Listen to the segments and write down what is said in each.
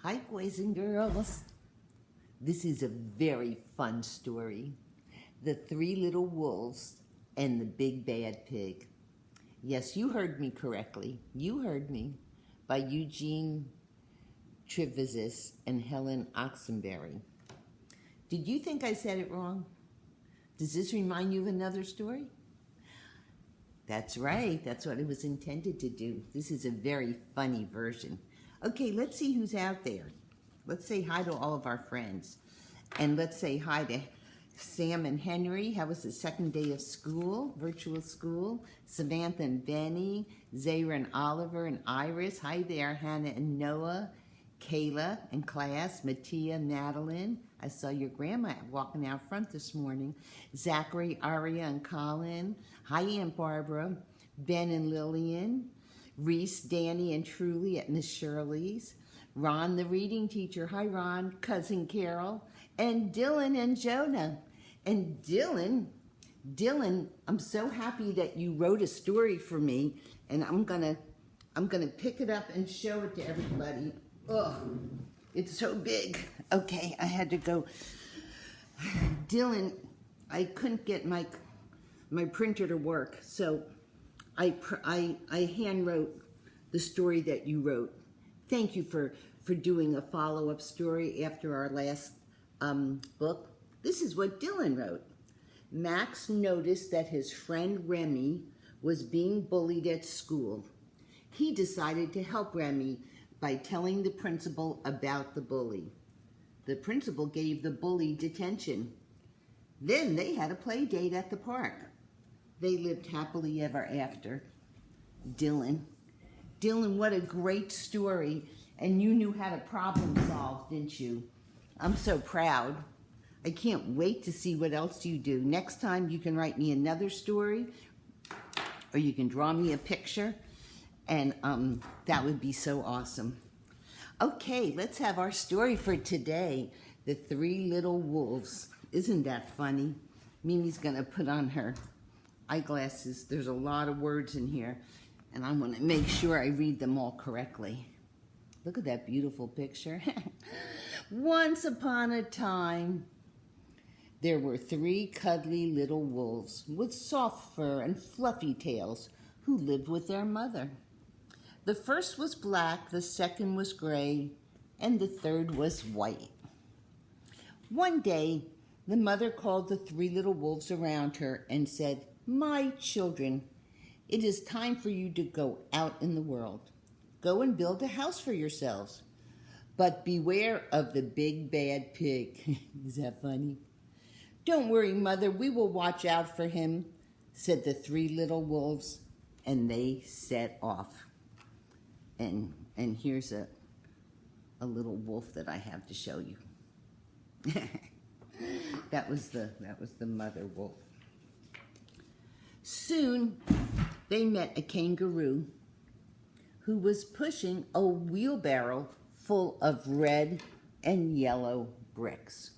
Hi, boys and girls. This is a very fun story. The Three Little Wolves and the Big Bad Pig. Yes, you heard me correctly. You heard me. By Eugene Trivizas and Helen Oxen. Did you think I said it wrong? Does this remind you of another story? That's right. That's what it was intended to do. This is a very funny version. Okay, let's see who's out there. Let's say hi to all of our friends. And let's say hi to Sam and Henry. How was the second day of school, virtual school? Samantha and Benny, Zara and Oliver and Iris. Hi there, Hannah and Noah, Kayla and class, Mattia, Madeline. I saw your grandma walking out front this morning. Zachary, Aria, and Colin. Hi, Aunt Barbara. Ben and Lillian. Reese, Danny, and Truly at Miss Shirley's. Ron, the reading teacher. Hi, Ron. Cousin Carol. And Dylan and Jonah. And Dylan, I'm so happy that you wrote a story for me, and I'm gonna pick it up and show it to everybody. Ugh, it's so big. Okay, I had to go. Dylan, I couldn't get my printer to work, so I hand wrote the story that you wrote. Thank you for doing a follow-up story after our last book. This is what Dylan wrote. Max noticed that his friend Remy was being bullied at school. He decided to help Remy by telling the principal about the bully. The principal gave the bully detention. Then they had a play date at the park. They lived happily ever after. Dylan, what a great story. And you knew how to problem solve, didn't you? I'm so proud. I can't wait to see what else you do. Next time you can write me another story, or you can draw me a picture, and that would be so awesome. Okay, let's have our story for today. The Three Little Wolves. Isn't that funny? Mimi's gonna put on her eyeglasses. There's a lot of words in here, and I want to make sure I read them all correctly. Look at that beautiful picture. Once upon a time, there were three cuddly little wolves with soft fur and fluffy tails who lived with their mother. The first was black, the second was gray, and the third was white. One day, the mother called the three little wolves around her and said, "My children, it is time for you to go out in the world. Go and build a house for yourselves. But beware of the big bad pig." Is that funny? "Don't worry, Mother, we will watch out for him," said the three little wolves, and they set off. And here's a little wolf that I have to show you. That was the mother wolf. Soon they met a kangaroo who was pushing a wheelbarrow full of red and yellow bricks.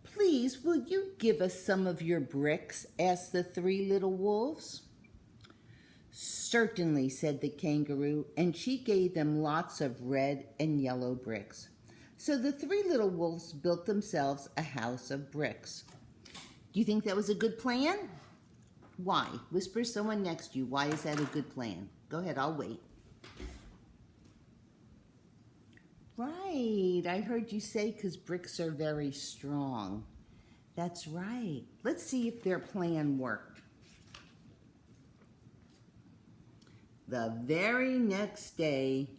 "Please, will you give us some of your bricks?" asked the three little wolves. "Certainly," said the kangaroo, and she gave them lots of red and yellow bricks. So the three little wolves built themselves a house of bricks. Do you think that was a good plan? Why? Whisper someone next to you. Why is that a good plan? Go ahead, I'll wait. Right, I heard you say because bricks are very strong. That's right. Let's see if their plan worked. The very next day,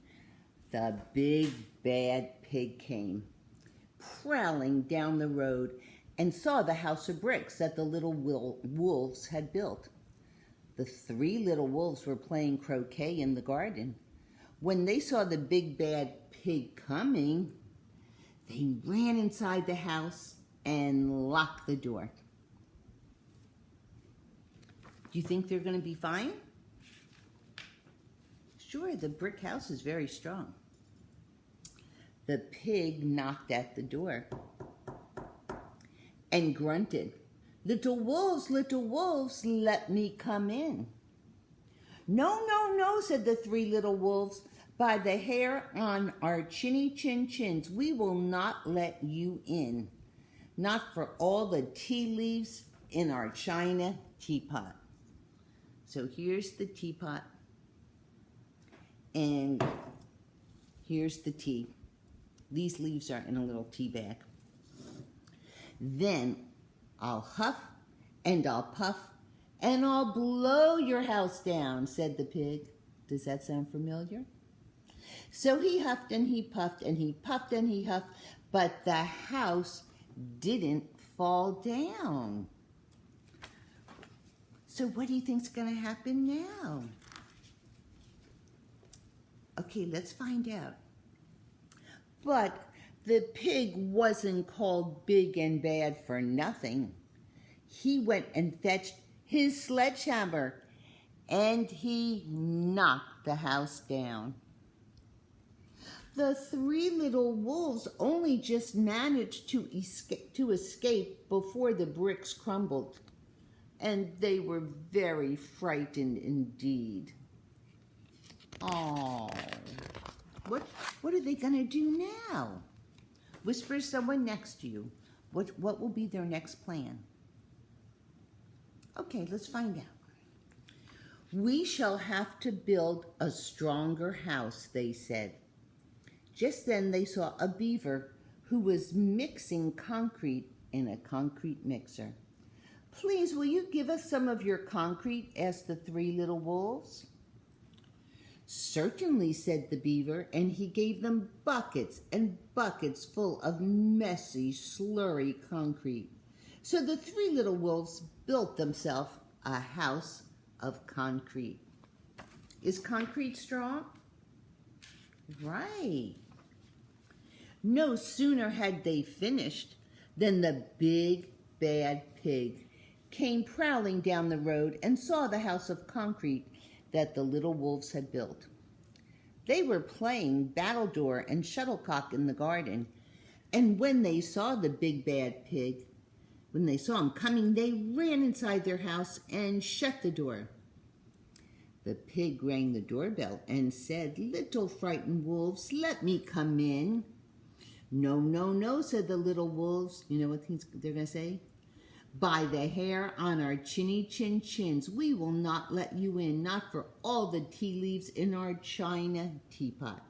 the big bad pig came, prowling down the road, and saw the house of bricks that the little wolves had built. The three little wolves were playing croquet in the garden. When they saw the big bad pig coming, they ran inside the house and locked the door. Do you think they're going to be fine? Sure, the brick house is very strong. The pig knocked at the door and grunted, little wolves, let me come in." "No, no, no," said the three little wolves. By the hair on our chinny chin chins, we will not let you in. Not for all the tea leaves in our china teapot. So here's the teapot. And here's the tea. These leaves are in a little tea bag. Then I'll huff and I'll puff and I'll blow your house down, said the pig. Does that sound familiar? So he huffed and he puffed and he puffed and he huffed, but the house didn't fall down. So what do you think's going to happen now? Okay, let's find out. But the pig wasn't called big and bad for nothing. He went and fetched his sledgehammer and he knocked the house down. The three little wolves only just managed to escape before the bricks crumbled, and they were very frightened indeed. Oh, what are they going to do now? Whisper someone next to you. What will be their next plan? Okay, let's find out. We shall have to build a stronger house, they said. Just then they saw a beaver who was mixing concrete in a concrete mixer. Please, will you give us some of your concrete? Asked the three little wolves. Certainly, said the beaver, and he gave them buckets and buckets full of messy, slurry concrete. So the three little wolves built themselves a house of concrete. Is concrete strong? Right. No sooner had they finished than the big bad pig came prowling down the road and saw the house of concrete that the little wolves had built. They were playing battledore and shuttlecock in the garden, and when they saw the big bad pig, when they saw him coming, they ran inside their house and shut the door. The pig rang the doorbell and said, "Little frightened wolves, let me come in." "No, no, no," said the little wolves. You know what they're going to say? "By the hair on our chinny chin chins, we will not let you in, not for all the tea leaves in our china teapot."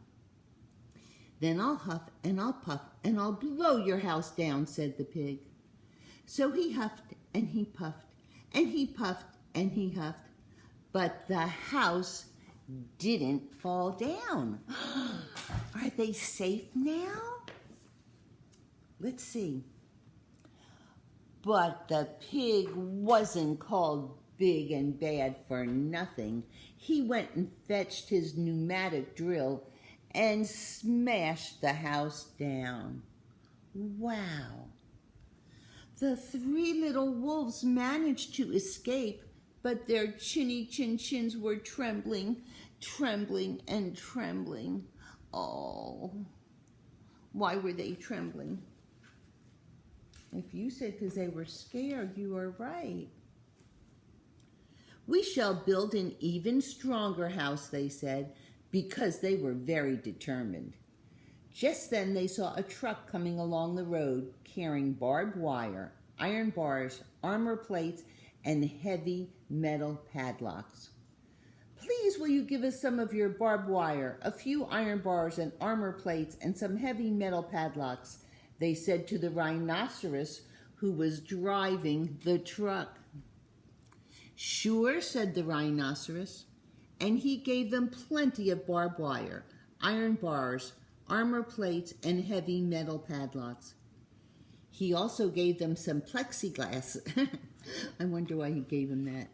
"Then I'll huff and I'll puff and I'll blow your house down," said the pig. So he huffed and he puffed and he puffed and he huffed, but the house didn't fall down. Are they safe now? Let's see. But the pig wasn't called big and bad for nothing. He went and fetched his pneumatic drill and smashed the house down. Wow. The three little wolves managed to escape, but their chinny chin chins were trembling, trembling, and trembling. Oh, why were they trembling? If you said because they were scared, you are right. "We shall build an even stronger house," they said, because they were very determined. Just then they saw a truck coming along the road carrying barbed wire, iron bars, armor plates, and heavy metal padlocks. "Please, will you give us some of your barbed wire, a few iron bars and armor plates, and some heavy metal padlocks?" they said to the rhinoceros who was driving the truck. "Sure," said the rhinoceros, and he gave them plenty of barbed wire, iron bars, armor plates, and heavy metal padlocks. He also gave them some plexiglass. I wonder why he gave them that.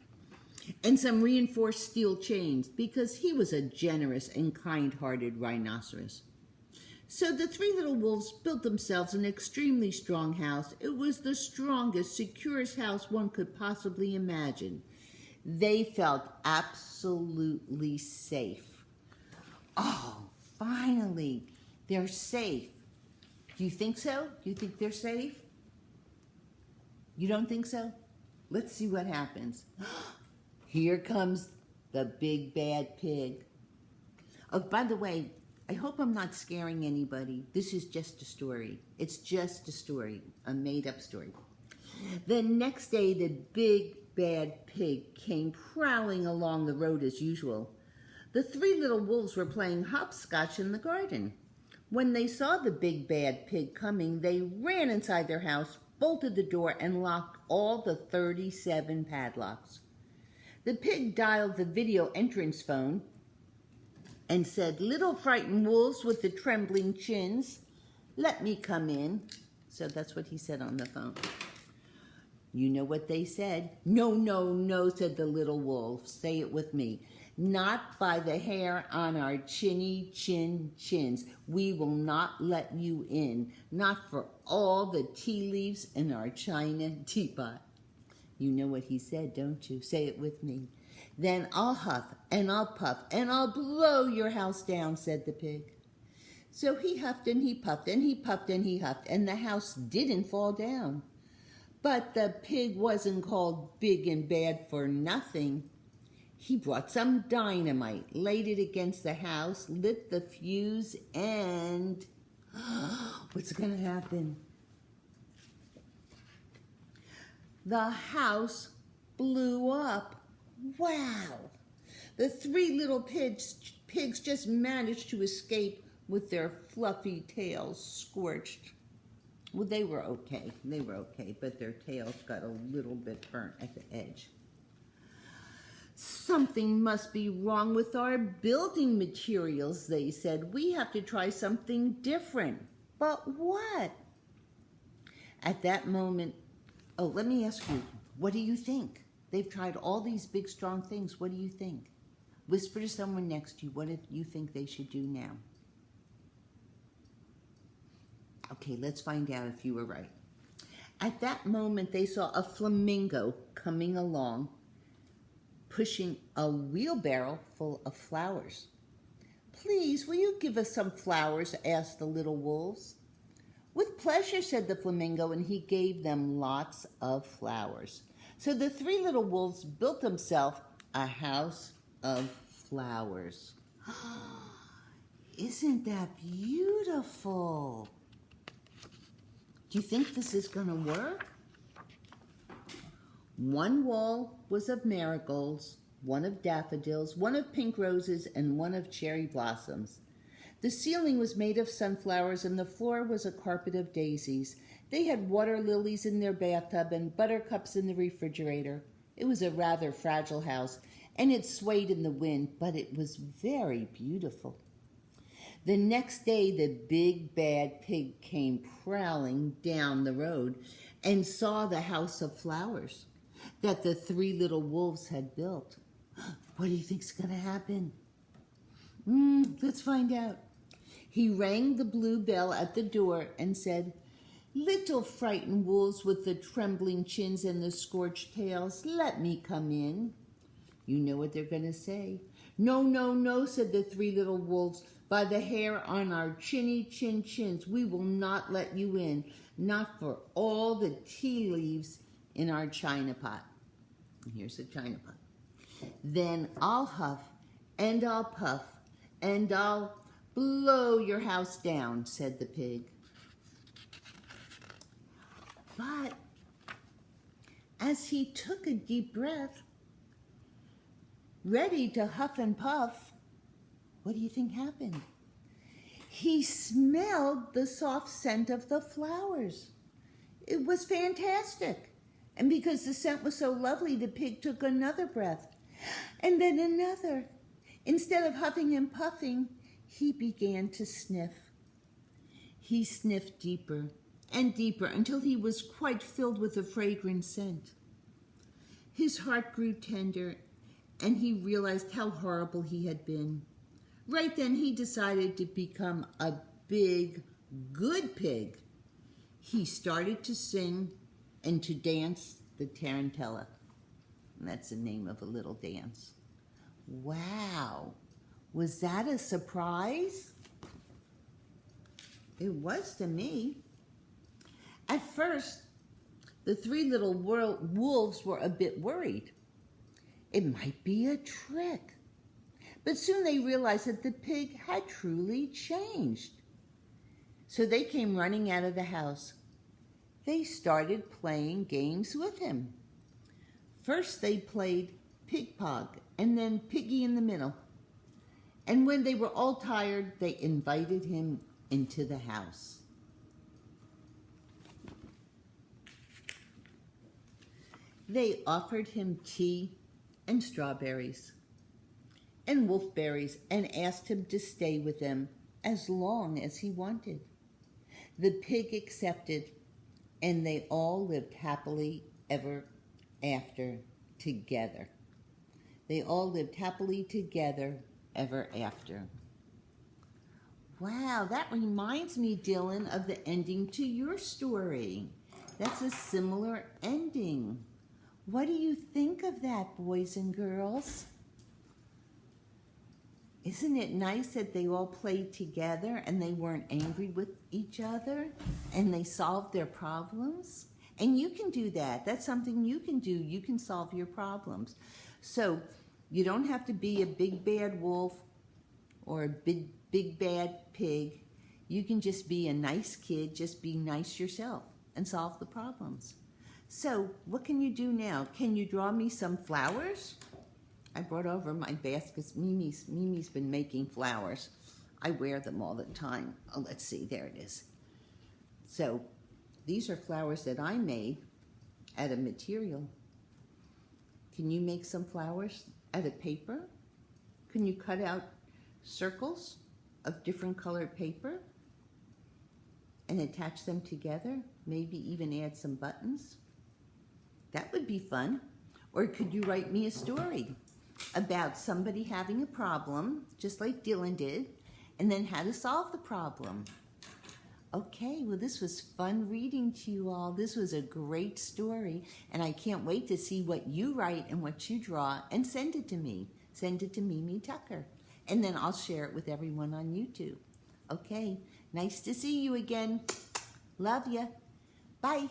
And some reinforced steel chains, because he was a generous and kind-hearted rhinoceros. So the three little wolves built themselves an extremely strong house. It was the strongest, securest house one could possibly imagine. They felt absolutely safe. Oh, finally, they're safe. Do you think so? Do you think they're safe? You don't think so? Let's see what happens. Here comes the big bad pig. Oh, by the way, I hope I'm not scaring anybody. This is just a story. It's just a story, a made-up story. The next day, the big bad pig came prowling along the road as usual. The three little wolves were playing hopscotch in the garden. When they saw the big bad pig coming, they ran inside their house, bolted the door, and locked all the 37 padlocks. The pig dialed the video entrance phone and said, "Little frightened wolves with the trembling chins, let me come in." So that's what he said on the phone. You know what they said? "No, no, no," said the little wolves. Say it with me. "Not by the hair on our chinny chin chins. We will not let you in. Not for all the tea leaves in our china teapot." You know what he said, don't you? Say it with me. "Then I'll huff and I'll puff and I'll blow your house down," said the pig. So he huffed and he puffed and he puffed and he huffed, and the house didn't fall down. But the pig wasn't called big and bad for nothing. He brought some dynamite, laid it against the house, lit the fuse, and what's going to happen? The house blew up. Wow! The three little pigs just managed to escape with their fluffy tails scorched. Well, they were okay, but their tails got a little bit burnt at the edge. "Something must be wrong with our building materials," they said. "We have to try something different." But what? At that moment, oh, let me ask you, what do you think? They've tried all these big, strong things. What do you think? Whisper to someone next to you, what do you think they should do now? Okay, let's find out if you were right. At that moment, they saw a flamingo coming along, pushing a wheelbarrow full of flowers. "Please, will you give us some flowers?" asked the little wolves. "With pleasure," said the flamingo, and he gave them lots of flowers. So the three little wolves built themselves a house of flowers. Isn't that beautiful? Do you think this is going to work? One wall was of marigolds, one of daffodils, one of pink roses, and one of cherry blossoms. The ceiling was made of sunflowers, and the floor was a carpet of daisies. They had water lilies in their bathtub and buttercups in the refrigerator. It was a rather fragile house, and it swayed in the wind, but it was very beautiful. The next day, the big bad pig came prowling down the road and saw the house of flowers that the three little wolves had built. What do you think's going to happen? Let's find out. He rang the blue bell at the door and said, "Little frightened wolves with the trembling chins and the scorched tails, let me come in." You know what they're going to say. "No, no, no," said the three little wolves. "By the hair on our chinny chin chins, we will not let you in. Not for all the tea leaves in our china pot." And here's the china pot. "Then I'll huff and I'll puff and I'll blow your house down," said the pig. But as he took a deep breath, ready to huff and puff, what do you think happened? He smelled the soft scent of the flowers. It was fantastic. And because the scent was so lovely, the pig took another breath, and then another. Instead of huffing and puffing, he began to sniff. He sniffed deeper and deeper until he was quite filled with a fragrant scent. His heart grew tender, and he realized how horrible he had been. Right then, he decided to become a big, good pig. He started to sing and to dance the tarantella. And that's the name of a little dance. Wow, was that a surprise? It was to me. At first, the three little wolves were a bit worried. It might be a trick. But soon they realized that the pig had truly changed. So they came running out of the house. They started playing games with him. First they played Pig Pog, and then Piggy in the middle. And when they were all tired, they invited him into the house. They offered him tea and strawberries and wolfberries and asked him to stay with them as long as he wanted. The pig accepted, and they all lived happily ever after together. They all lived happily together ever after. Wow, that reminds me, Dylan, of the ending to your story. That's a similar ending. What do you think of that, boys and girls? Isn't it nice that they all played together and they weren't angry with each other and they solved their problems? And you can do that. That's something you can do. You can solve your problems. So you don't have to be a big bad wolf or a big bad pig. You can just be a nice kid. Just be nice yourself and solve the problems. So what can you do now? Can you draw me some flowers? I brought over my baskets. Mimi's been making flowers. I wear them all the time. Oh, let's see, there it is. So these are flowers that I made out of material. Can you make some flowers out of paper? Can you cut out circles of different colored paper and attach them together? Maybe even add some buttons? That would be fun. Or could you write me a story about somebody having a problem, just like Dylan did, and then how to solve the problem? Okay, well, this was fun reading to you all. This was a great story, and I can't wait to see what you write and what you draw, and send it to me. Send it to Mimi Tucker, and then I'll share it with everyone on YouTube. Okay, nice to see you again. Love ya. Bye.